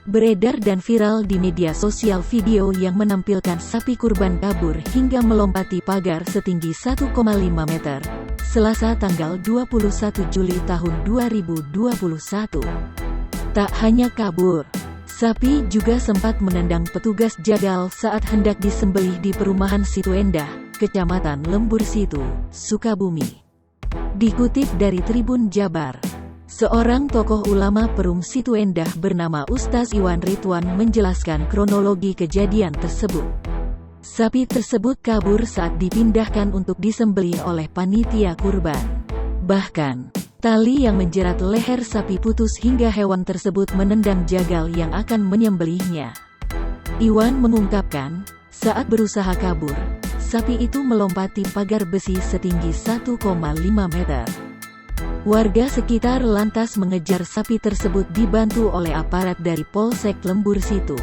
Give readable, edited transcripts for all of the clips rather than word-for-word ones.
Beredar dan viral di media sosial video yang menampilkan sapi kurban kabur hingga melompati pagar setinggi 1,5 meter, Selasa tanggal 21 Juli tahun 2021. Tak hanya kabur, sapi juga sempat menendang petugas jagal saat hendak disembelih di perumahan Situ Endah, Kecamatan Lembur Situ, Sukabumi. Dikutip dari Tribun Jabar, seorang tokoh ulama Perum Situ Endah bernama Ustaz Iwan Ridwan menjelaskan kronologi kejadian tersebut. Sapi tersebut kabur saat dipindahkan untuk disembelih oleh panitia kurban. Bahkan, tali yang menjerat leher sapi putus hingga hewan tersebut menendang jagal yang akan menyembelihnya. Iwan mengungkapkan, saat berusaha kabur, sapi itu melompati pagar besi setinggi 1,5 meter. Warga sekitar lantas mengejar sapi tersebut dibantu oleh aparat dari Polsek Lembur Situ.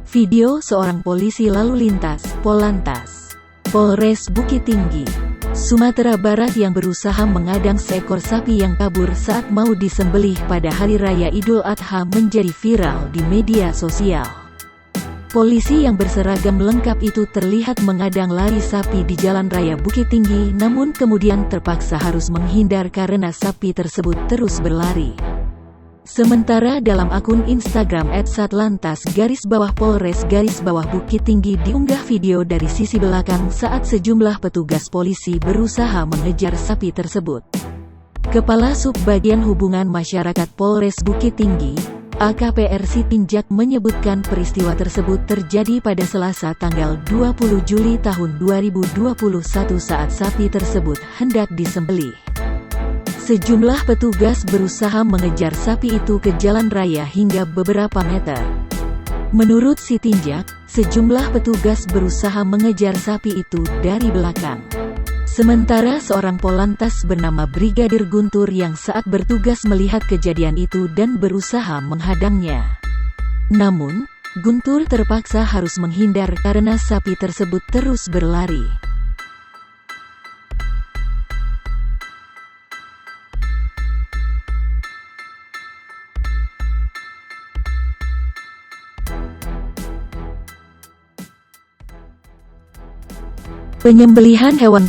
Video seorang polisi lalu lintas, Polantas, Polres Bukit Tinggi, Sumatera Barat yang berusaha mengadang seekor sapi yang kabur saat mau disembelih pada Hari Raya Idul Adha menjadi viral di media sosial. Polisi yang berseragam lengkap itu terlihat mengadang lari sapi di Jalan Raya Bukit Tinggi, namun kemudian terpaksa harus menghindar karena sapi tersebut terus berlari. Sementara dalam akun Instagram @satlantas_Polres_Bukit Tinggi diunggah video dari sisi belakang saat sejumlah petugas polisi berusaha mengejar sapi tersebut. Kepala Subbagian Hubungan Masyarakat Polres Bukit Tinggi, AKP Sitinjak menyebutkan peristiwa tersebut terjadi pada Selasa tanggal 20 Juli tahun 2021 saat sapi tersebut hendak disembelih. Sejumlah petugas berusaha mengejar sapi itu ke jalan raya hingga beberapa meter. Menurut Sitinjak, sejumlah petugas berusaha mengejar sapi itu dari belakang. Sementara seorang Polantas bernama Brigadir Guntur yang saat bertugas melihat kejadian itu dan berusaha menghadangnya. Namun, Guntur terpaksa harus menghindar karena sapi tersebut terus berlari. Penyembelihan hewan